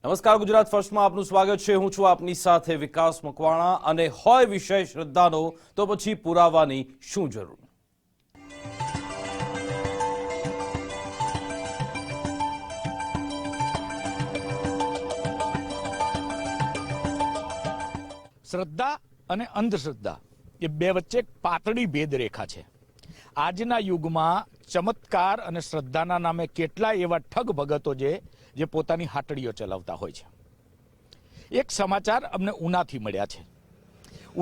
નમસ્કાર, ગુજરાત ફર્સ્ટમાં આપનું સ્વાગત છે. હું છું આપની સાથે વિકાસ મકવાણા. અને હોય વિષય શ્રદ્ધાનો તો પછી પુરાવાની શું જરૂર? શ્રદ્ધા અને અંધશ્રદ્ધા એ બે વચ્ચે પાતળી ભેદરેખા છે. આજના યુગમાં ચમત્કાર અને શ્રદ્ધાના નામે કેટલાય એવા ઠગ ભગતો જે પોતાની હાટડીઓ ચલાવતા હોય છે. એક સમાચાર અમને ઉનાથી મળ્યા છે.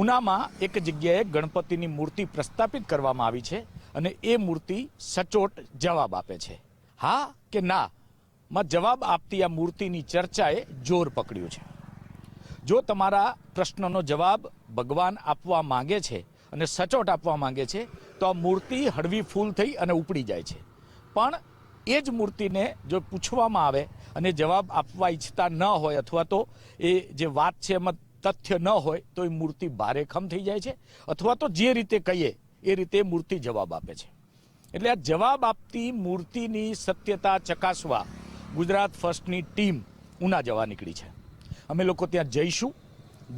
ઉનામાં એક જગ્યાએ ગણપતિની મૂર્તિ પ્રસ્થાપિત કરવામાં આવી છે અને એ મૂર્તિ સચોટ જવાબ આપે છે. હા કે ના માં જવાબ આપતી આ મૂર્તિની ચર્ચાએ જોર પકડ્યું છે. જો તમારા પ્રશ્નનો જવાબ ભગવાન આપવા માંગે છે અને સચોટ આપવા માંગે છે તો આ મૂર્તિ હળવી ફૂલ થઈ અને ઉપડી જાય છે. પણ એ જ મૂર્તિને જો પૂછવામાં આવે અને જવાબ આપવા ઈચ્છતા ન હોય અથવા તો એ જે વાત છે એમાં તથ્ય ન હોય તો એ મૂર્તિ ભારેખમ થઈ જાય છે અથવા તો જે રીતે કહીએ એ રીતે મૂર્તિ જવાબ આપે છે. એટલે આ જવાબ આપતી મૂર્તિની સત્યતા ચકાસવા ગુજરાત ફર્સ્ટની ટીમ ઉના જવા નીકળી છે. અમે લોકો ત્યાં જઈશું,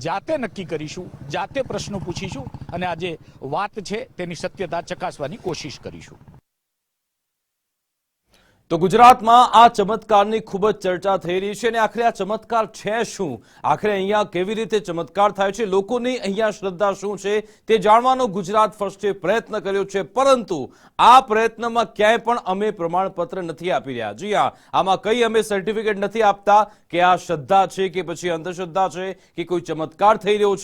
જાતે નક્કી કરીશું, જાતે પ્રશ્નો પૂછીશું અને આ જે વાત છે તેની સત્યતા ચકાસવાની કોશિશ કરીશું. તો ગુજરાતમાં આ ચમત્કારની ખૂબ જ ચર્ચા થઈ રહી છે. અને આખરે આ ચમત્કાર છે શું? આખરે અહીંયા કેવી રીતે ચમત્કાર થાય છે? લોકોની અહીંયા શ્રદ્ધા શું છે તે જાણવાનો ગુજરાત ફર્સ્ટે પ્રયત્ન કર્યો છે. પરંતુ આ પ્રયત્નમાં ક્યાંય પણ અમે પ્રમાણપત્ર નથી આપી રહ્યા. જી હા, આમાં કઈ અમે સર્ટિફિકેટ નથી આપતા કે આ શ્રદ્ધા છે કે પછી અંધશ્રદ્ધા છે કે કોઈ ચમત્કાર થઈ રહ્યો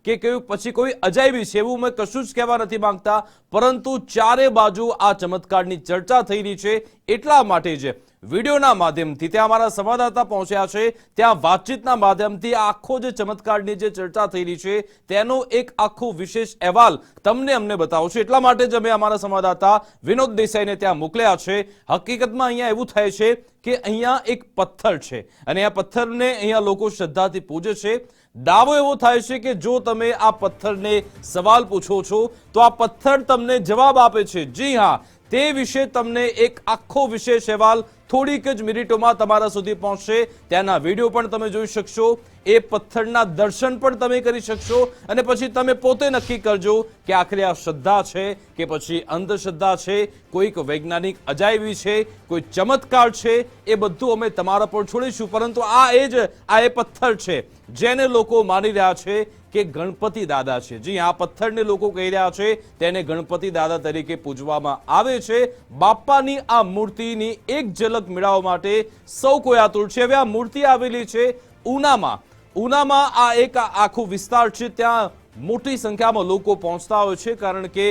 છે કે પછી કોઈ અજાયબી છે, એવું અમે કશું જ કહેવા નથી માંગતા. પરંતુ ચારે બાજુ આ ચમત્કારની ચર્ચા થઈ રહી છે. એટલા માટે જ વિડીયોના માધ્યમથી ત્યાં અમારા સંવાદદાતા પહોંચ્યા છે. ત્યાં વાતચીતના માધ્યમથી આખો જે ચમત્કારની જે ચર્ચા થઈ રહી છે તેનો એક આખો વિશેષ અહેવાલ તમને અમને બતાવશું. એટલા માટે જ અમે અમારા સંવાદદાતા વિનોદ દેસાઈને ત્યાં મોકલ્યા છે. હકીકતમાં અહીંયા એવું થાય છે કે અહીંયા એક પથ્થર છે અને આ પથ્થરને અહીંયા લોકો શ્રદ્ધાથી પૂજે છે. દાવો એવો થાય છે કે જો તમે આ પથ્થરને સવાલ પૂછો છો તો આ પથ્થર તમને જવાબ આપે છે. જી હા, તે વિશે તમને એક આખો વિશેષ અહેવાલ થોડીક જ મિનિટોમાં તમારા સુધી પહોંચશે. ત્યાંના વિડીયો પણ તમે જોઈ શકશો, એ પથ્થરના દર્શન પણ તમે કરી શકશો અને પછી તમે પોતે નક્કી કરજો કે આખરે આ શ્રદ્ધા છે કે પછી અંધશ્રદ્ધા છે, કોઈક વૈજ્ઞાનિક અજાયબી છે, કોઈ ચમત્કાર છે, એ બધું અમે તમારા પર છોડીશું. પરંતુ આ એ પથ્થર છે જેને લોકો માની રહ્યા છે કે ગણપતિ દાદા છે. જી, આ પથ્થરને લોકો કહી રહ્યા છે તેને ગણપતિ દાદા તરીકે પૂજવામાં આવે છે. બાપ્પાની આ મૂર્તિની એક ઝલક મેળવવા માટે સૌ કોઈ આતુર છે. હવે આ મૂર્તિ આવેલી છે ઉનામાં. ઉનામાં આ એક આખો વિસ્તાર છે. ત્યાં મોટી સંખ્યામાં લોકો પહોંચતા હોય છે કારણ કે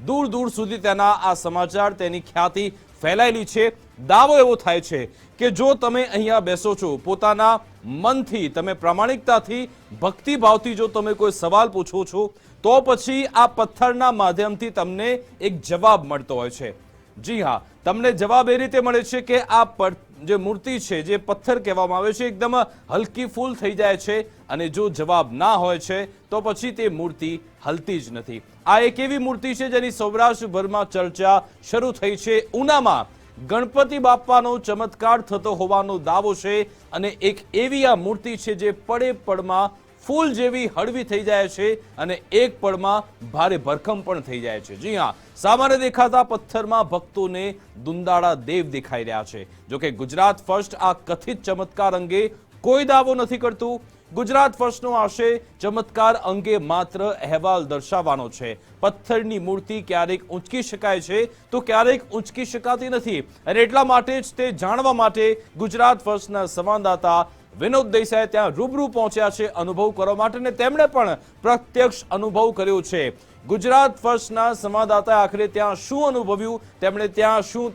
દૂર દૂર સુધી તેના આ સમાચાર, તેની ખ્યાતિ ફેલાયેલી છે. દાવો એવો થાય છે કે જો તમે અહીંયા બેસો છો, પોતાના મનથી, તમે પ્રામાણિકતાથી, ભક્તિભાવથી જો તમે કોઈ સવાલ પૂછો છો તો પછી આ પથ્થરના માધ્યમથી તમને એક જવાબ મળતો હોય છે. જી હા, તમને જવાબ એ રીતે મળે છે કે આ જે મૂર્તિ છે, જે પથ્થર કહેવામાં આવે છે, એકદમ હલકી ફૂલ થઈ જાય છે અને જો જવાબ ના હોય છે તો પછી તે મૂર્તિ હલતી જ નથી. આ એક એવી મૂર્તિ છે જેની સૌરાષ્ટ્રભરમાં ચર્ચા શરૂ થઈ છે. ઉનામાં ગણપતિ બાપ્પાનો ચમત્કાર થતો હોવાનો દાવો છે અને એક એવી આ મૂર્તિ છે જે પડે પડમાં ફૂલ જેવી હળવી થઈ જાય છે અને એક પળમાં ભારે ભરખમ પણ થઈ જાય છે. જી હા, સામાન્ય દેખાતા પથ્થરમાં ભક્તોને દુંદાળા દેવ દેખાઈ રહ્યા છે. જોકે ગુજરાત ફર્સ્ટ આ કથિત ચમત્કાર અંગે કોઈ દાવો નથી કરતું. ગુજરાત ફર્સ્ટનો આશય ચમત્કાર અંગે માત્ર અહેવાલ દર્શાવવાનો છે. પથ્થરની મૂર્તિ ક્યારેક ઊંચકી શકાય છે તો ક્યારેક ઊંચકી શકાતી નથી અને એટલા માટે જ તે જાણવા માટે ગુજરાત ફર્સ્ટના સંવાદદાતા વિનોદ દેસાઈ ત્યાં રૂબરૂ પહોંચ્યા છે અનુભવ કરવા માટે, અને તેમણે પણ પ્રત્યક્ષ અનુભવ કર્યો છે. ગુજરાત ફર્સ્ટના સંવાદદાતાએ આખરે ત્યાં શું અનુભવ્યું, તેમણે ત્યાં શું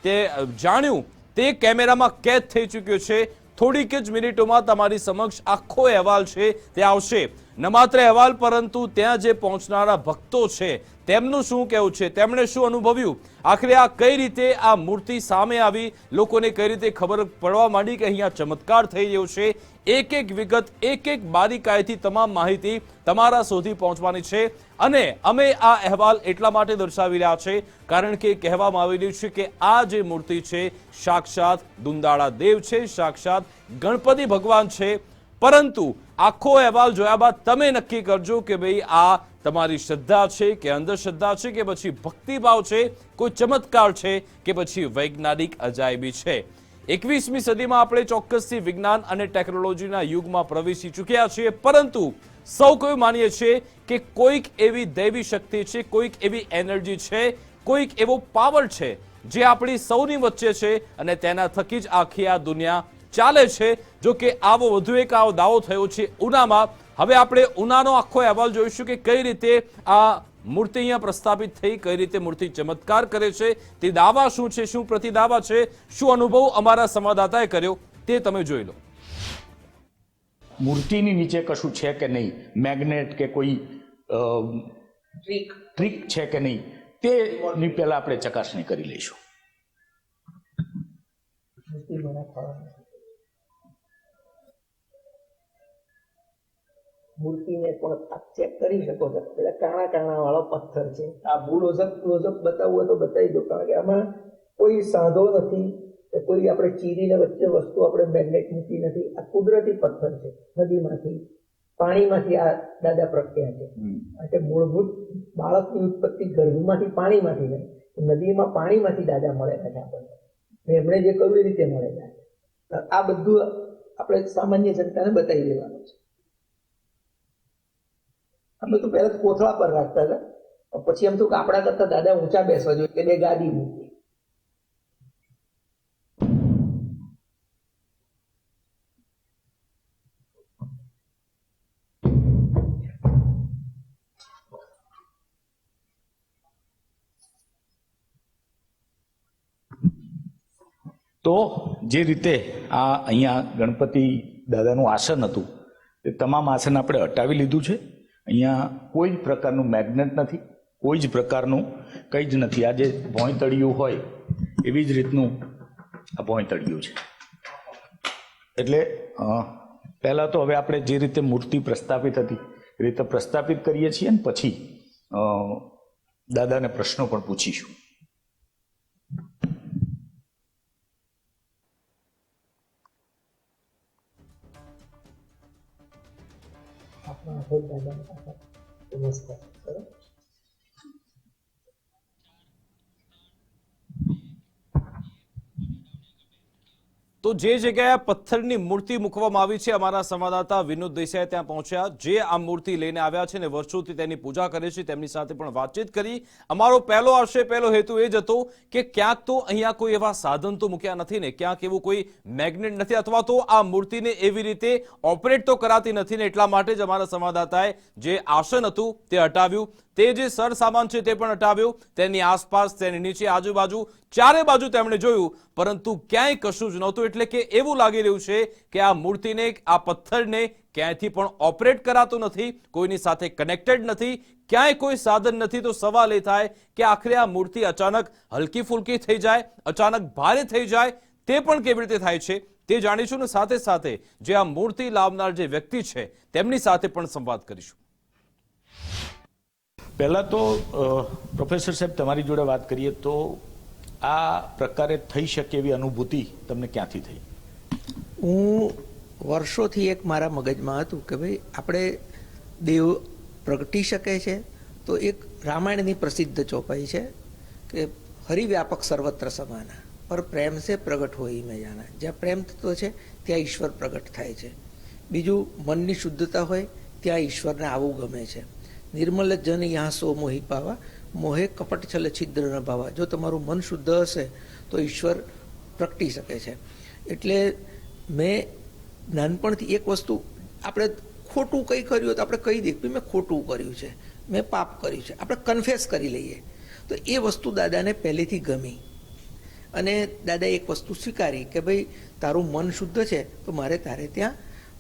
તે જાણ્યું, તે કેમેરામાં કેદ થઈ ચૂક્યો છે. થોડીક જ મિનિટોમાં તમારી સમક્ષ આખો અહેવાલ છે તે આવશે. ન માત્ર અહેવાલ પરંતુ ત્યાં જે પહોંચનારા ભક્તો છે તેમનું શું કહેવું છે, તેમણે શું અનુભવ્યું, આખરે આ કઈ રીતે આ મૂર્તિ સામે આવી, લોકોને કઈ રીતે ખબર પડવા માંડી કે અહીંયા ચમત્કાર થઈ રહ્યો છે, એક એક વિગત એક એક બારીકાઈથી તમામ માહિતી તમારા સુધી પહોંચવાની છે. અને અમે આ અહેવાલ એટલા માટે દર્શાવી રહ્યા છે કારણ કે કહેવામાં આવી રહ્યું છે કે આ જે મૂર્તિ છે સાક્ષાત દુંદાળા દેવ છે, સાક્ષાત ગણપતિ ભગવાન છે. પરંતુ આખો અહેવાલ જોયા બાદ તમે નક્કી કરજો કે ભાઈ આ તમારી શ્રદ્ધા છે કે અંધશ્રદ્ધા છે કે પછી ભક્તિભાવ છે, કોઈ ચમત્કાર છે કે પછી વૈજ્ઞાનિક અજાયબી છે. 21મી સદીમાં આપણે ચોક્કસથી વિજ્ઞાન અને ટેકનોલોજીના યુગમાં પ્રવેશી ચૂક્યા છીએ, પરંતુ સૌ કોઈ માનીએ છીએ કે કોઈક એવી દૈવી શક્તિ છે, કોઈક એવી એનર્જી છે, કોઈક એવો પાવર છે જે આપણી સૌની વચ્ચે છે અને તેના થકી જ આખી આ દુનિયા ચાલે છે. જો કે આવો વધુ એક આવો દાવો થયો છે ઉનામાં. હવે આપણે ઉનાનો આખો અહેવાલ જોઈશું કે કઈ રીતે આ મૂર્તિ અહીંયા પ્રસ્થાપિત થઈ, કઈ રીતે મૂર્તિ ચમત્કાર કરે છે, તે દાવા શું છે, શું પ્રતિદાવા છે, શું અનુભવ અમારા સંવાદદાતાએ કર્યો તે તમે જોઈ લો. મૂર્તિની નીચે કશું છે કે નહીં, મેગ્નેટ કે કોઈ ટ્રીક છે કે નહીં, તેની પહેલા આપણે ચકાસણી કરી લઈશું. મૂર્તિને પણ આપ ચેક કરી શકો છો. પેલા કાણા કાણા વાળો પથ્થર છે. આ ક્લોઝઅપ બતાવવું હોય તો બતાવી દો, કારણ કે આમાં કોઈ સાંધો નથી, કોઈ આપણે ચીરીને વચ્ચે વસ્તુ આપણે મેગ્નેટ મૂકી નથી. આ કુદરતી પથ્થર છે, નદીમાંથી પાણીમાંથી આ દાદા પ્રગટ્યા છે. એટલે મૂળભૂત બાળકની ઉત્પત્તિ ગર્ભમાંથી પાણીમાંથી નહીં, નદીમાં પાણીમાંથી દાદા મળેલા છે આપણને. એમણે જે કહ્યું એ રીતે મળેલા છે. આ બધું આપણે સામાન્ય જનતાને બતાવી દેવાનું છે. અમે તો પહેલા કોથળા પર રાખતા હતા, પછી એમ તો આપણા કરતા દાદા ઊંચા બેસવા જોઈએ એટલે ગાદી મૂકી. તો જે રીતે આ અહીંયા ગણપતિ દાદાનું આસન હતું એ તમામ આસન આપણે હટાવી લીધું છે. અહીંયા કોઈ જ પ્રકારનું મેગ્નેટ નથી, કોઈ જ પ્રકારનું કંઈ જ નથી. આ જે ભોંયતળિયું હોય એવી જ રીતનું આ ભોંયતળિયું છે. એટલે પહેલાં તો હવે આપણે જે રીતે મૂર્તિ પ્રસ્થાપિત હતી એ રીતે પ્રસ્થાપિત કરીએ છીએ ને પછી દાદાને પ્રશ્નો પણ પૂછીશું. નમસ્કાર. તો જે જગ્યાએ પથ્થરની મૂર્તિ મૂકવામાં આવી છે, અમારા સંવાદદાતા વિનોદ દેસાઈ ત્યાં પહોંચ્યા, જે આ મૂર્તિ લઈને આવ્યા છે અને વર્ષોથી તેની પૂજા કરે છે, તેમની સાથે પણ વાતચીત કરી. અમારો પહેલો આશય, પહેલો હેતુ એ જ હતો કે ક્યાંક તો અહીંયા કોઈ એવા સાધન તો મૂક્યા નથી ને, ક્યાંક એવું કોઈ મેગ્નેટ નથી, અથવા તો આ મૂર્તિને એવી રીતે ઓપરેટ તો કરાતી નથી ને, એટલા માટે જ અમારા સંવાદદાતાએ જે આસન હતું તે હટાવ્યું, તે જે સર સામાન છે તે પણ હટાવ્યો, તેની આસપાસ, તેની નીચે, આજુબાજુ ચારે બાજુ તેમણે જોયું, પરંતુ ક્યાંય કશું જ નહોતું. એટલે કે એવું લાગી રહ્યું છે કે આ મૂર્તિને, આ પથ્થરને ક્યાંયથી પણ ઓપરેટ કરાતું નથી, કોઈની સાથે કનેક્ટેડ નથી, ક્યાંય કોઈ સાધન નથી. તો સવાલ એ થાય કે આખરે આ મૂર્તિ અચાનક હલકી ફુલકી થઈ જાય, અચાનક ભારે થઈ જાય, તે પણ કેવી રીતે થાય છે તે જાણીશું ને સાથે સાથે જે આ મૂર્તિ લાવનાર જે વ્યક્તિ છે તેમની સાથે પણ સંવાદ કરીશું. પહેલાં તો પ્રોફેસર સાહેબ તમારી જોડે વાત કરીએ તો આ પ્રકારે થઈ શકે એવી અનુભૂતિ તમને ક્યાંથી થઈ? હું વર્ષોથી એક મારા મગજમાં હતું કે ભાઈ આપણે દેવ પ્રગટી શકે છે તો એક રામાયણની પ્રસિદ્ધ ચોપાઈ છે કે હરિવ્યાપક સર્વત્ર સમાના પર પ્રેમ સે પ્રગટ હોય મેં જાના. જ્યાં પ્રેમ તત્વ છે ત્યાં ઈશ્વર પ્રગટ થાય છે. બીજું, મનની શુદ્ધતા હોય ત્યાં ઈશ્વરને આવવું ગમે છે. નિર્મલ જન યાં સો મોહી પાવા, મોહે કપટ છલ છિદ્ર ન ભાવા. જો તમારું મન શુદ્ધ હશે તો ઈશ્વર પ્રગટી શકે છે. એટલે મેં નાનપણથી એક વસ્તુ, આપણે ખોટું કંઈ કર્યું તો આપણે કહી દઈએ કે મેં ખોટું કર્યું છે, મેં પાપ કર્યું છે, આપણે કન્ફેસ કરી લઈએ. તો એ વસ્તુ દાદાને પહેલેથી ગમી અને દાદાએ એક વસ્તુ સ્વીકારી કે ભાઈ તારું મન શુદ્ધ છે તો મારે તારે ત્યાં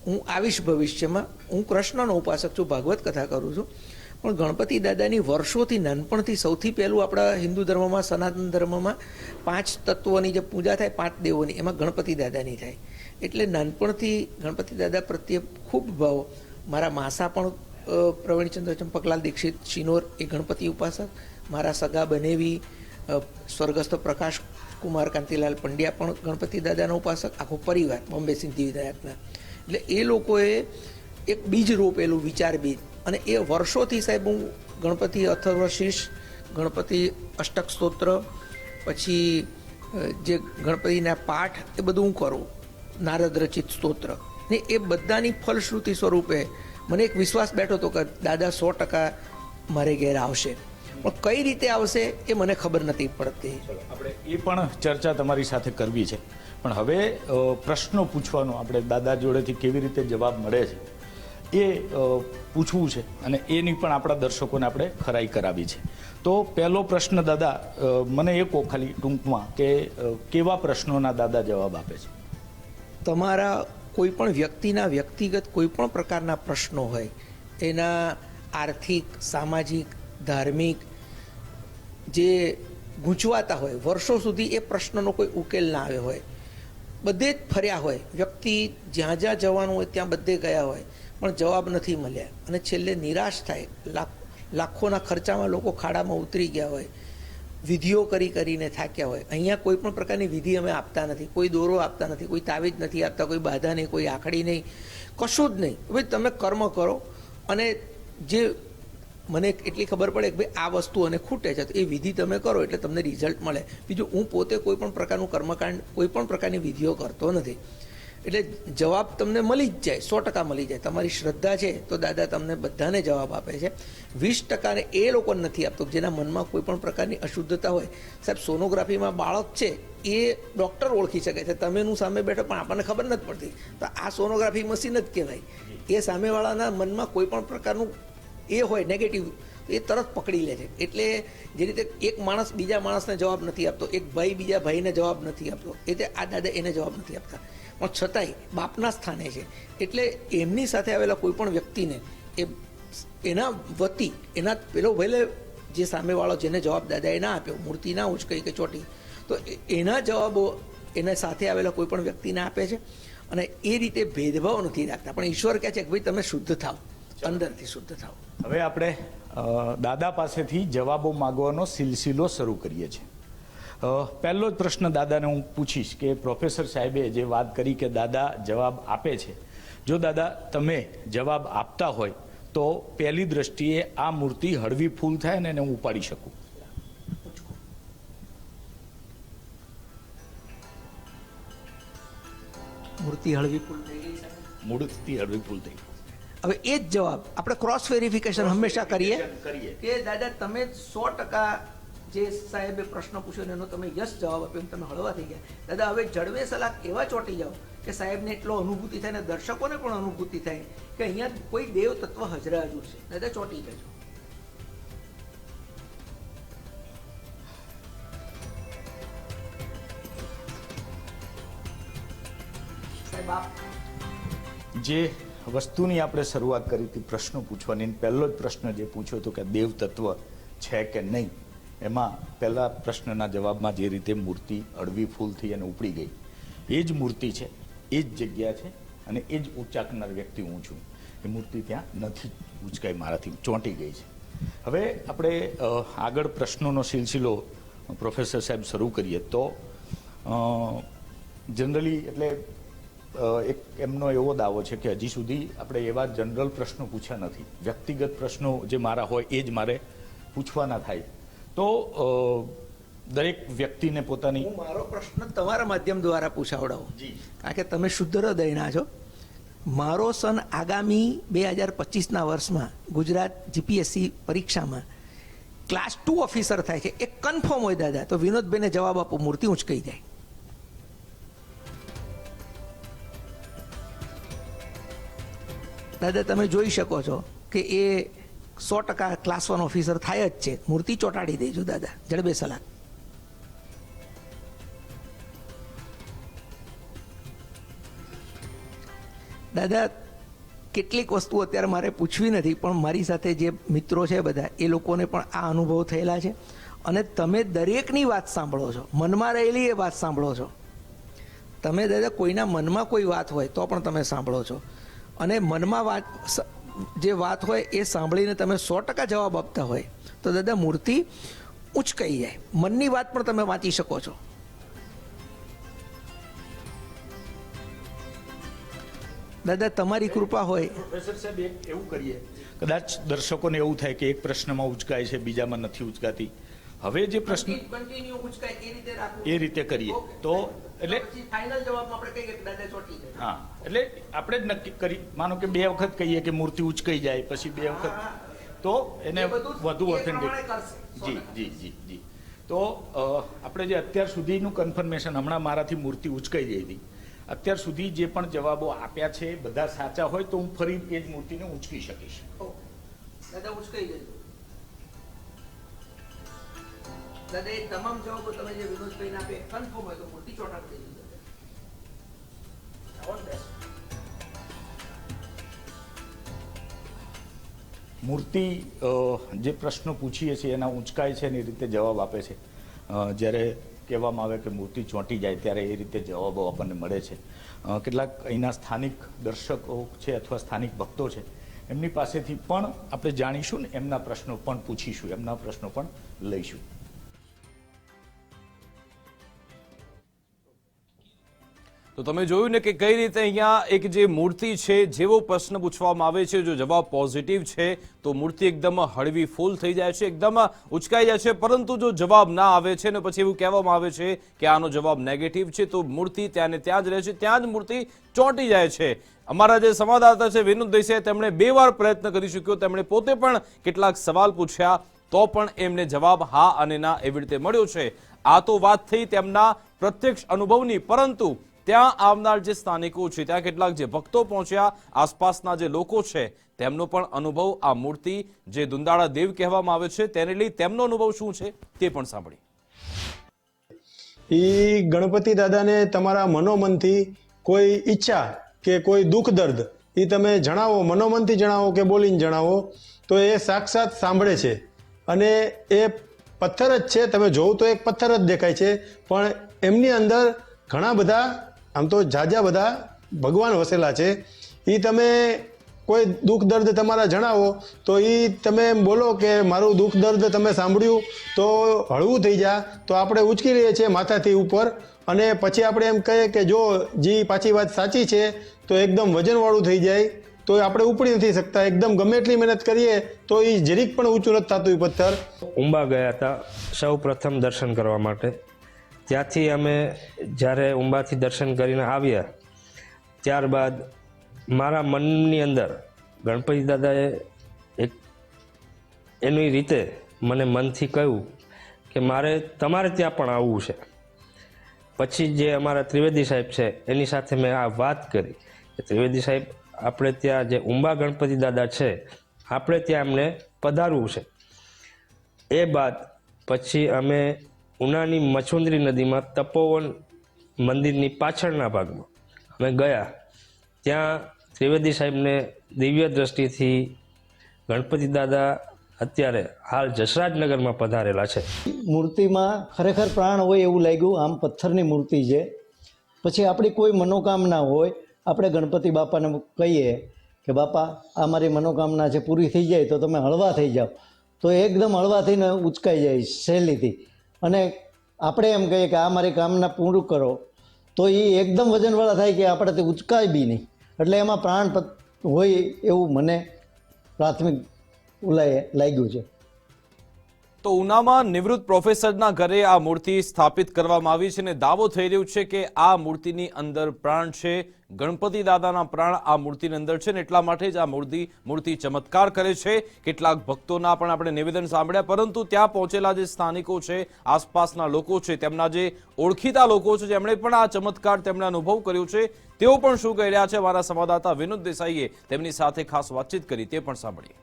હું આવીશ ભવિષ્યમાં. હું કૃષ્ણનો ઉપાસક છું, ભાગવત કથા કરું છું, પણ ગણપતિ દાદાની વર્ષોથી નાનપણથી સૌથી પહેલું આપણા હિન્દુ ધર્મમાં, સનાતન ધર્મમાં 5 તત્વોની જે પૂજા થાય, 5 દેવોની, એમાં ગણપતિ દાદાની થાય. એટલે નાનપણથી ગણપતિ દાદા પ્રત્યે ખૂબ ભાવ. મારા માસા પણ પ્રવીણચંદ્ર ચંપકલાલ દીક્ષિત શિનોર એ ગણપતિ ઉપાસક, મારા સગા બનેવી સ્વર્ગસ્થ પ્રકાશ કુમાર કાંતિલાલ પંડ્યા પણ ગણપતિ દાદાના ઉપાસક, આખો પરિવાર બોમ્બે સિદ્ધિ વિનાયકના. એટલે એ લોકોએ એક બીજ રોપેલું, વિચાર બીજ, અને એ વર્ષોથી સાહેબ હું ગણપતિ અથર્વશીર્ષ, ગણપતિ અષ્ટક સ્તોત્ર, પછી જે ગણપતિના પાઠ, એ બધું હું કરું, નારદ રચિત સ્તોત્ર, ને એ બધાની ફલશ્રુતિ સ્વરૂપે મને એક વિશ્વાસ બેઠો હતો કે દાદા 100% મારે ઘેર આવશે, પણ કઈ રીતે આવશે એ મને ખબર નથી પડતી. આપણે એ પણ ચર્ચા તમારી સાથે કરવી છે, પણ હવે પ્રશ્નો પૂછવાનો, આપણે દાદા જોડેથી કેવી રીતે જવાબ મળે છે એ પૂછવું છે, અને એની પણ આપણા દર્શકોને આપણે ખરાઈ કરાવી છે. તો પહેલો પ્રશ્ન દાદા, મને એ કહો ખાલી ટૂંકમાં કે કેવા પ્રશ્નોના દાદા જવાબ આપે છે? તમારા કોઈ પણ વ્યક્તિના વ્યક્તિગત કોઈ પણ પ્રકારના પ્રશ્નો હોય, એના આર્થિક, સામાજિક, ધાર્મિક, જે ગૂંચવાતા હોય, વર્ષો સુધી એ પ્રશ્નનો કોઈ ઉકેલ ના આવ્યો હોય, બધે જ ફર્યા હોય, વ્યક્તિ જ્યાં જ્યાં જવાનું હોય ત્યાં બધે ગયા હોય, પણ જવાબ નથી મળ્યા, અને છેલ્લે નિરાશ થાય. લાખોના ખર્ચામાં લોકો ખાડામાં ઉતરી ગયા હોય, વિધિઓ કરીને થાક્યા હોય. અહીંયા કોઈ પણ પ્રકારની વિધિ અમે આપતા નથી, કોઈ દોરો આપતા નથી, કોઈ તાવીજ નથી આપતા, કોઈ બાધા નહીં, કોઈ આખડી નહીં, કશું જ નહીં. ભાઈ તમે કર્મ કરો, અને જે મને એટલી ખબર પડે કે ભાઈ આ વસ્તુ અને ખૂટે છે, તો એ વિધિ તમે કરો એટલે તમને રિઝલ્ટ મળે. બીજું હું પોતે કોઈ પણ પ્રકારનું કર્મકાંડ, કોઈ પણ પ્રકારની વિધિઓ કરતો નથી. એટલે જવાબ તમને મળી જ જાય, 100% મળી જાય. તમારી શ્રદ્ધા છે તો દાદા તમને બધાને જવાબ આપે છે. 20% એ લોકોને નથી આપતો જેના મનમાં કોઈ પણ પ્રકારની અશુદ્ધતા હોય. સાહેબ, સોનોગ્રાફીમાં બાળક છે એ ડૉક્ટર ઓળખી શકે છે, તમેનું સામે બેઠો પણ આપણને ખબર નથી પડતી. તો આ સોનોગ્રાફી મશીન જ કહેવાય. એ સામેવાળાના મનમાં કોઈ પણ પ્રકારનું એ હોય નેગેટિવ, એ તરત પકડી લે છે. એટલે જે રીતે એક માણસ બીજા માણસને જવાબ નથી આપતો, એક ભાઈ બીજા ભાઈને જવાબ નથી આપતો, એ રીતે આ દાદા એને જવાબ નથી આપતા, પણ છતાંય બાપના સ્થાને છે. એટલે એમની સાથે આવેલા કોઈ પણ વ્યક્તિને એ એના વતી, એના પેલો ભલે જે સામેવાળો જેને જવાબ દાદાએ ના આપ્યો, મૂર્તિ ના ઉચકાઈ કે ચોટી, તો એના જવાબો એના સાથે આવેલા કોઈ પણ વ્યક્તિને આપે છે. અને એ રીતે ભેદભાવ નથી રાખતા, પણ ઈશ્વર કહે છે કે ભાઈ તમે શુદ્ધ થાવ, અંદરથી શુદ્ધ થાવ. હવે આપણે દાદા પાસેથી જવાબો માગવાનો સિલસિલો શરૂ કરીએ છીએ. પહેલો જ પ્રશ્ન દાદાને હું પૂછીશ કે પ્રોફેસર સાહેબે જે વાત કરી કે દાદા જવાબ આપે છે, જો દાદા તમે જવાબ આપતા હોય તો પહેલી દ્રષ્ટિએ આ મૂર્તિ હળવી ફૂલ થાય ને એને હું ઉપાડી શકું? મૂર્તિ હળવી ફૂલ થઈ ગઈ છે, મૂર્તિ હળવી ફૂલ થઈ. હવે એ જ જવાબ આપણે ક્રોસ વેરિફિકેશન હંમેશા કરીએ કે દાદા તમે 100% જે સાહેબે પ્રશ્ન પૂછ્યો એનો તમે યસ જવાબ આપ્યો, તમે હળવા થઈ ગયા. દાદા હવે જડવે સલાક એવા ચોંટી જાઓ કે સાહેબને એટલો અનુભૂતિ થાય ને દર્શકોને પણ અનુભૂતિ થાય કે અહીંયા કોઈ દેવ તત્વ હજરા હજુર છે. દાદા ચોંટી જજો. સાહેબ આપ જે વસ્તુની આપણે શરૂઆત કરી હતી પ્રશ્નો પૂછવાની, પહેલો જ પ્રશ્ન જે પૂછ્યો હતો કે દેવ તત્વ છે કે નહીં, એમાં પહેલા પ્રશ્નના જવાબમાં જે રીતે મૂર્તિ હળવી ફૂલથી અને ઉપડી ગઈ, એ જ મૂર્તિ છે, એ જ જગ્યા છે, અને એ જ ઉચ્ચાકનાર વ્યક્તિ હું છું. એ મૂર્તિ ત્યાં નથી ઉચકાઈ, મારાથી ચોંટી ગઈ છે. હવે આપણે આગળ પ્રશ્નોનો સિલસિલો પ્રોફેસર સાહેબ શરૂ કરીએ તો જનરલી એટલે એક એમનો એવો દાવો છે કે હજી સુધી આપણે એવા જનરલ પ્રશ્નો પૂછ્યા નથી. વ્યક્તિગત પ્રશ્નો જે મારા હોય એ જ મારે પૂછવાના થાય. તો દરેક વ્યક્તિને પોતાની, હું મારો પ્રશ્ન તમારા માધ્યમ દ્વારા પૂછાવડાવું, કારણ કે તમે શુદ્ધ હૃદયના છો. મારો સન આગામી 2025ના વર્ષમાં ગુજરાત જીપીએસસી પરીક્ષામાં ક્લાસ 2 ઓફિસર થાય છે, એ કન્ફર્મ હોય દાદા, તો વિનોદભાઈને જવાબ આપો, મૂર્તિ ઉંચકાઈ જાય. દાદા તમે જોઈ શકો છો કે એ 100% ક્લાસ 1 ઓફિસર થાય જ છે. મૂર્તિ ચોંટાડી દેજો દાદા, જડબે સલાહ. દાદા કેટલીક વસ્તુ અત્યારે મારે પૂછવી નથી, પણ મારી સાથે જે મિત્રો છે બધા એ લોકોને પણ આ અનુભવ થયેલા છે. અને તમે દરેકની વાત સાંભળો છો, મનમાં રહેલી એ વાત સાંભળો છો. તમે દાદા કોઈના મનમાં કોઈ વાત હોય તો પણ તમે સાંભળો છો, અને મનમાં જે વાત હોય એ સાંભળીને તમે 100% જવાબ આપતા હોય તો દાદા મૂર્તિ ઉચકાઈ જાય. મનની વાત પણ તમે વાંચી શકો છો. દાદા તમારી કૃપા હોય. પ્રોફેસર સાહેબ એક એવું કરીએ, કદાચ દર્શકોને એવું થાય કે એક પ્રશ્નમાં ઉચકાય છે, બીજામાં નથી ઉચકાતી. હવે જે પ્રશ્ન કન્ટિન્યુ ઉચકાય એ રીતે રાખવું, એ રીતે કરીએ તો એટલે ફાઇનલ જવાબમાં આપણે કહીએ કે દાદા ચોટી જાય. હા, એટલે આપણે જ નક્કી કરી, માનો કે 2 વખત કહીએ કે મૂર્તિ ઉચકાઈ જાય, પછી 2 વખત, તો એને વધુ ઓથેન્ટિક. જી જી જી જી. તો આપણે જે અત્યાર સુધીનું કન્ફર્મેશન, હમણાં મારાથી મૂર્તિ ઉચકાઈ ગઈ હતી, અત્યાર સુધી જે પણ જવાબો આપ્યા છે બધા સાચા હોય તો હું ફરી એ જ મૂર્તિને ઉંચકી શકીશ. દાદા ઉચકાઈ જજો. દાદા એ તમામ જવાબો તમે જે વિનોદભાઈને આપે કન્ફર્મ હોય તો મૂર્તિ ચોટાડી દેજો. મૂર્તિ જે પ્રશ્નો પૂછીએ છીએ એના ઉંચકાય છે ને એ રીતે જવાબ આપે છે. જ્યારે કહેવામાં આવે કે મૂર્તિ ચોંટી જાય ત્યારે એ રીતે જવાબો આપણને મળે છે. કેટલાક અહીંના સ્થાનિક દર્શકો છે અથવા સ્થાનિક ભક્તો છે, એમની પાસેથી પણ આપણે જાણીશું ને, એમના પ્રશ્નો પણ પૂછીશું, એમના પ્રશ્નો પણ લઈશું. તો તમે જોયું ને કે કઈ રીતે અહીંયા એક જે મૂર્તિ છે, જેવો પ્રશ્ન પૂછવામાં આવે છે, જો જવાબ પોઝિટિવ છે તો મૂર્તિ એકદમ હળવી ફૂલ થઈ જાય છે, એકદમ ઉચકાઈ જાય છે. પરંતુ જો જવાબ ના આવે છે ને પછી એવું કહેવામાં આવે છે કે આનો જવાબ નેગેટિવ છે, તો મૂર્તિ ત્યાં ને ત્યાં જ રહે છે, ત્યાં જ મૂર્તિ ચોંટી જાય છે. અમારા જે સંવાદદાતા છે વિનોદ દેસાઈ, તેમણે 2 વાર પ્રયત્ન કરી ચૂક્યો, તેમણે પોતે પણ કેટલાક સવાલ પૂછ્યા તો પણ એમને જવાબ હા અને ના એવી રીતે મળ્યો છે. આ તો વાત થઈ તેમના પ્રત્યક્ષ અનુભવની, પરંતુ ત્યાં આવનાર જે સ્થાનિકો છે, ત્યાં કેટલાક જે ભક્તો પહોંચ્યા, આસપાસના જે લોકો છે, તેમનો પણ અનુભવ આ મૂર્તિ જે દુંદાળા દેવ કહેવામાં આવે છે તેને લઈ તેમનો અનુભવ શું છે તે પણ સાંભળી. ગણપતિ દાદાને તમારા મનોમનથી કોઈ ઈચ્છા કે કોઈ દુઃખ દર્દ એ તમે જણાવો, મનોમનથી જણાવો કે બોલીને જણાવો, તો એ સાક્ષાત સાંભળે છે. અને એ પથ્થર જ છે, તમે જોવો તો એક પથ્થર જ દેખાય છે, પણ એમની અંદર ઘણા બધા, આમ તો ઝાઝા બધા ભગવાન વસેલા છે. એ તમે કોઈ દુઃખ દર્દ તમારા જણાવો તો એ તમે એમ બોલો કે મારું દુઃખ દર્દ તમે સાંભળ્યું તો હળવું થઈ જા, તો આપણે ઉચકી રહીએ છીએ માથાથી ઉપર. અને પછી આપણે એમ કહીએ કે જો જે પાછી વાત સાચી છે તો એકદમ વજનવાળું થઈ જાય, તો આપણે ઉપડી નથી શકતા. એકદમ ગમે એટલી મહેનત કરીએ તો એ જરીક પણ ઊંચું નથી થતું એ પથ્થર. ઉંબા ગયા હતા સૌ પ્રથમ દર્શન કરવા માટે. ત્યાંથી અમે જ્યારે ઉંબાથી દર્શન કરીને આવ્યા, ત્યારબાદ મારા મનની અંદર ગણપતિ દાદાએ એક એની રીતે મને મનથી કહ્યું કે તમારે ત્યાં પણ આવવું છે. પછી જે અમારા ત્રિવેદી સાહેબ છે એની સાથે મેં આ વાત કરી કે ત્રિવેદી સાહેબ, આપણે ત્યાં જે ઉંબા ગણપતિ દાદા છે, આપણે ત્યાં એમને પધારવું છે. એ બાદ પછી અમે ઉનાની મચુંદરી નદીમાં તપોવન મંદિરની પાછળના ભાગમાં અમે ગયા. ત્યાં ત્રિવેદી સાહેબને દિવ્ય દ્રષ્ટિથી ગણપતિ દાદા અત્યારે હાલ જસરાજનગરમાં પધારેલા છે. મૂર્તિમાં ખરેખર પ્રાણ હોય એવું લાગ્યું. આમ પથ્થરની મૂર્તિ છે. પછી આપણી કોઈ મનોકામના હોય, આપણે ગણપતિ બાપાને કહીએ કે બાપા આ મારી મનોકામના છે, પૂરી થઈ જાય તો તમે હળવા થઈ જાઓ, તો એકદમ હળવા થઈને ઉચકાઈ જાય સહેલીથી. અને આપણે એમ કહીએ કે આ મારી કામના પૂરું કરો તો એ એકદમ વજનવાળા થાય કે આપણાથી ઉચકાય બી નહીં. એટલે એમાં પ્રાણ હોય એવું મને પ્રાથમિક લાગ્યું છે. તો ઉનામાં નિવૃત્ત પ્રોફેસરના ઘરે આ મૂર્તિ સ્થાપિત કરવામાં આવી છે અને દાવો થઈ રહ્યો છે કે આ મૂર્તિની અંદર પ્રાણ છે, ગણપતિ દાદાના પ્રાણ આ મૂર્તિની અંદર છે ને એટલા માટે જ આ મૂર્તિ ચમત્કાર કરે છે. કેટલાક ભક્તોના પણ આપણે નિવેદન સાંભળ્યા, પરંતુ ત્યાં પહોંચેલા જે સ્થાનિકો છે, આસપાસના લોકો છે, તેમના જે ઓળખીતા લોકો છે, જેમણે પણ આ ચમત્કાર તેમણે અનુભવ કર્યો છે, તેઓ પણ શું કહી રહ્યા છે, મારા સંવાદદાતા વિનોદ દેસાઈએ તેમની સાથે ખાસ વાતચીત કરી, તે પણ સાંભળીએ.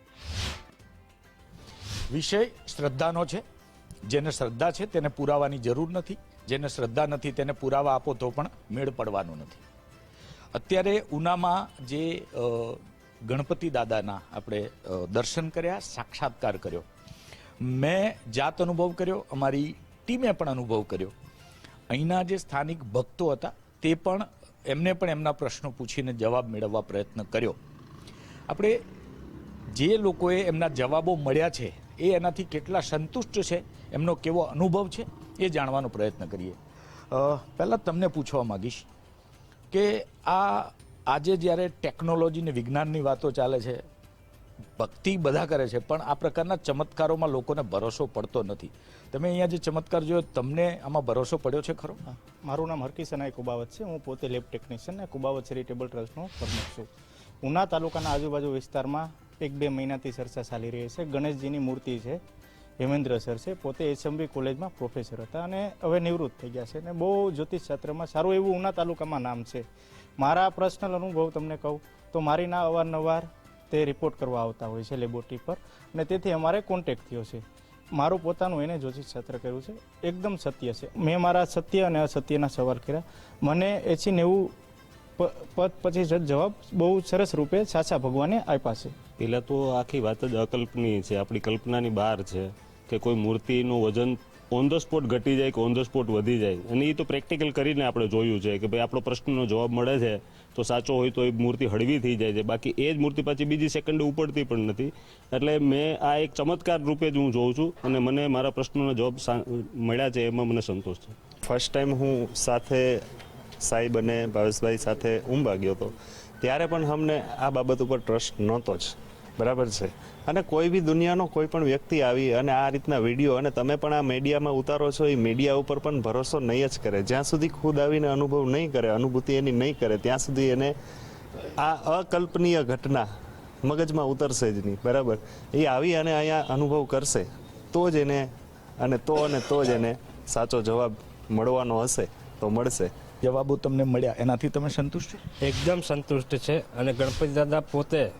વિષય શ્રદ્ધાનો છે. જેને શ્રદ્ધા છે તેને પુરાવાની જરૂર નથી, જેને શ્રદ્ધા નથી તેને પુરાવા આપો તો પણ મેળ પડવાનો નથી. અત્યારે ઉનામાં જે ગણપતિ દાદાના આપણે દર્શન કર્યા, સાક્ષાત્કાર કર્યો, મેં જાત અનુભવ કર્યો, અમારી ટીમે પણ અનુભવ કર્યો. અહીંના જે સ્થાનિક ભક્તો હતા તે પણ એમને પણ એમના પ્રશ્નો પૂછીને જવાબ મેળવવા પ્રયત્ન કર્યો. આપણે જે લોકોએ એમના જવાબો મળ્યા છે એ એનાથી કેટલા સંતુષ્ટ છે, એમનો કેવો અનુભવ છે એ જાણવાનો પ્રયત્ન કરીએ. પહેલાં તમને પૂછવા માગીશ કે આજે જ્યારે ટેકનોલોજી ને વિજ્ઞાનની વાતો ચાલે છે, ભક્તિ બધા કરે છે, પણ આ પ્રકારના ચમત્કારોમાં લોકોને ભરોસો પડતો નથી. તમે અહીંયા જે ચમત્કાર જોયો, તમને આમાં ભરોસો પડ્યો છે ખરો? મારું નામ હરકિસનાય કુબાવત છે. હું પોતે લેબ ટેકનિશિયન અને કુબાવત ચેરિટેબલ ટ્રસ્ટનો પ્રમુખ છું. ઉના તાલુકાના આજુબાજુ વિસ્તારમાં 1-2 મહિનાથી ચર્ચા ચાલી રહી છે. ગણેશજીની મૂર્તિ છે, હેમેન્દ્ર સર છે, પોતે એસએમબી કોલેજમાં પ્રોફેસર હતા અને હવે નિવૃત્ત થઈ ગયા છે અને બહુ જ્યોતિષ શાસ્ત્રમાં સારું એવું ઉના તાલુકામાં નામ છે. મારા પર્સનલ અનુભવ તમને કહું તો મારી ના અવારનવાર તે રિપોર્ટ કરવા આવતા હોય છે લેબોરેટરી પર, અને તેથી અમારે કોન્ટેક્ટ થયો છે. મારું પોતાનું એને જ્યોતિષ શાસ્ત્ર કર્યું છે, એકદમ સત્ય છે. મેં મારા સત્ય અને અસત્યના સવાલ કર્યા, મને 80-90% જવાબ બહુ સરસ રૂપે સાચા ભગવાને આપ્યા છે. પહેલાં તો આખી વાત જ અકલ્પનીય છે, આપણી કલ્પનાની બહાર છે કે કોઈ મૂર્તિનું વજન ઓન ધ સ્પોટ ઘટી જાય કે ઓન ધ સ્પોટ વધી જાય. અને એ તો પ્રેક્ટિકલ કરીને આપણે જોયું છે કે ભાઈ આપણો પ્રશ્નનો જવાબ મળે છે તો સાચો હોય તો એ મૂર્તિ હળવી થઈ જાય છે, બાકી એ જ મૂર્તિ પાછી બીજી સેકન્ડે ઉપડતી પણ નથી. એટલે મેં આ એક ચમત્કાર રૂપે જ હું જોઉં છું અને મને મારા પ્રશ્નોના જવાબ મળ્યા છે, એમાં મને સંતોષ છે. ફર્સ્ટ ટાઈમ હું સાથે સાહેબ અને ભાવેશભાઈ સાથે ઉંબા ગયો હતો, ત્યારે પણ અમને આ બાબત ઉપર ટ્રસ્ટ નહોતો જ, બરાબર છે. અને કોઈ બી દુનિયાનો કોઈ પણ વ્યક્તિ આવી અને આ રીતના વિડીયો, અને તમે પણ આ મીડિયામાં ઉતારો છો, એ મીડિયા ઉપર પણ ભરોસો નહીં જ કરે. જ્યાં સુધી ખુદ આવીને અનુભવ નહીં કરે, અનુભૂતિ એની નહીં કરે, ત્યાં સુધી એને આ અકલ્પનીય ઘટના મગજમાં ઉતરશે જ નહીં, બરાબર. એ આવી અને અહીંયા અનુભવ કરશે તો જ એને તો જ એને સાચો જવાબ મળવાનો હશે તો મળશે. જવાબો તમને મળ્યા, એનાથી તમે સંતુષ્ટ છો? એકદમ સંતુષ્ટ છે. અને ગણપતિ દાદા પોતે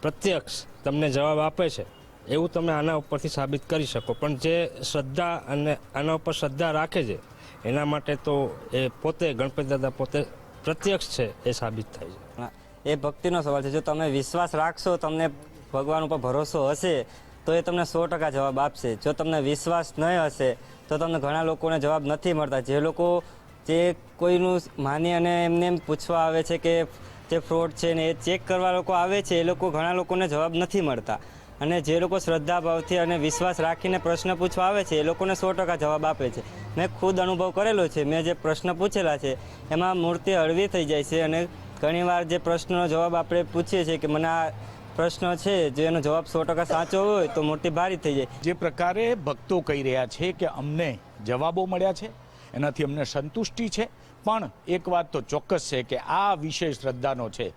પ્રત્યક્ષ તમને જવાબ આપે છે એવું તમે આના ઉપરથી સાબિત કરી શકો. પણ જે શ્રદ્ધા અને આના ઉપર શ્રદ્ધા રાખે છે એના માટે તો એ પોતે ગણપતિ દાદા પોતે પ્રત્યક્ષ છે એ સાબિત થાય છે. એ ભક્તિનો સવાલ છે. જો તમે વિશ્વાસ રાખશો, તમને ભગવાન ઉપર ભરોસો હશે તો એ તમને 100% જવાબ આપશે. જો તમને વિશ્વાસ નહીં હશે તો તમને ઘણા લોકોને જવાબ નથી મળતા. જે લોકો જે કોઈનું માની અને એમને એમ પૂછવા આવે છે કે જે ફ્રોડ છે ને એ ચેક કરવા લોકો આવે છે, એ લોકો ઘણા લોકોને જવાબ નથી મળતા. અને જે લોકો શ્રદ્ધાભાવથી અને વિશ્વાસ રાખીને પ્રશ્ન પૂછવા આવે છે એ લોકોને 100% જવાબ આપે છે. મેં ખુદ અનુભવ કરેલો છે. મેં જે પ્રશ્ન પૂછેલા છે એમાં મૂર્તિ હળવી થઈ જાય છે. અને ઘણીવાર જે પ્રશ્નનો જવાબ આપણે પૂછીએ છીએ કે મને આ પ્રશ્ન છે, જો એનો જવાબ 100% સાચો હોય તો મૂર્તિ ભારી થઈ જાય. જે પ્રકારે ભક્તો કહી રહ્યા છે કે અમને જવાબો મળ્યા છે, એનાથી અમને સંતુષ્ટિ છે. પણ એક વાત તો ચોક્કસ છે કે આ વિષય શ્રદ્ધાનો છે.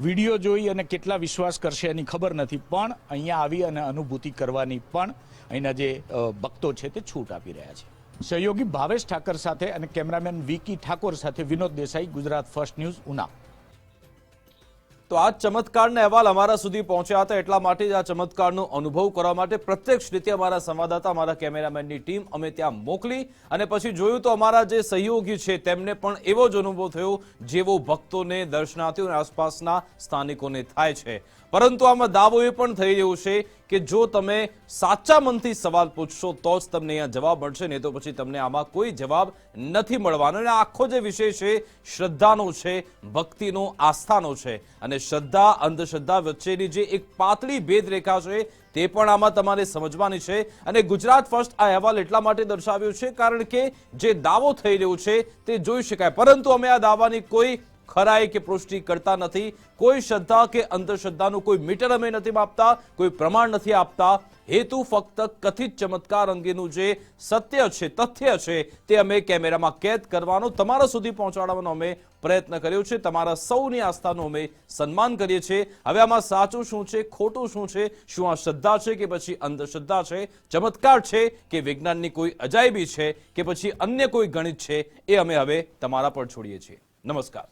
વિડીયો જોઈ અને કેટલા વિશ્વાસ કરશે એની ખબર નથી, પણ અહીંયા આવી અને અનુભૂતિ કરવાની પણ અહીંના જે ભક્તો છે તે છૂટ આપી રહ્યા છે. સહયોગી ભાવેશ ઠાકર સાથે અને કેમેરામેન વિકી ઠાકોર સાથે વિનોદ દેસાઈ, ગુજરાત ફર્સ્ટ ન્યૂઝ, ઉના. તો આ ચમત્કારના અહેવાલ અમારા સુધી પહોંચ્યા હતા, એટલા માટે જ આ ચમત્કારનો અનુભવ કરવા માટે પ્રત્યક્ષ રીતે અમારા સંવાદદાતા, અમારા કેમેરામેનની ટીમ અમે ત્યાં મોકલી અને પછી જોયું તો અમારા જે સહયોગી છે તેમને પણ એવો જ અનુભવ થયો જેવો ભક્તોને, દર્શનાર્થીઓ અને આસપાસના સ્થાનિકોને થાય છે. પરંતુ આમાં દાવો એ પણ થઈ રહ્યો છે કે જો તમે સાચા મનથી સવાલ પૂછશો તો જ તમને અહીંયા જવાબ મળશે, નહીં તો પછી તમને આમાં કોઈ જવાબ નથી મળવાનો. અને આખો જે વિષય છે શ્રદ્ધાનો છે, ભક્તિનો, આસ્થાનો છે. અને શ્રદ્ધા અંધશ્રદ્ધા વચ્ચેની જે એક પાતળી ભેદરેખા છે તે પણ આમાં તમારે સમજવાની છે. અને ગુજરાત ફર્સ્ટ આ અહેવાલ એટલા માટે દર્શાવ્યો છે કારણ કે જે દાવો થઈ રહ્યો છે તે જોઈ શકાય, પરંતુ અમે આ દાવાની કોઈ ખરાઈ કે પુષ્ટિ કરતા નથી. કોઈ શ્રદ્ધા કે અંધશ્રદ્ધાનું કોઈ મીટર અમે નથી માપતા, કોઈ પ્રમાણ નથી આપતા. હેતુ ફક્ત કથિત ચમત્કાર અંગેનું જે સત્ય છે, તથ્ય છે તે અમે કેમેરામાં કેદ કરવાનો, તમારા સુધી પહોંચાડવાનો અમે પ્રયત્ન કર્યો છે. તમારા સૌની આસ્થાનું અમે સન્માન કરીએ છીએ. હવે આમાં સાચું શું છે, ખોટું શું છે, શું આ શ્રદ્ધા છે કે પછી અંધશ્રદ્ધા છે, ચમત્કાર છે કે વિજ્ઞાનની કોઈ અજાયબી છે કે પછી અન્ય કોઈ ગણિત છે, એ અમે હવે તમારા પર છોડીએ છીએ. નમસ્કાર.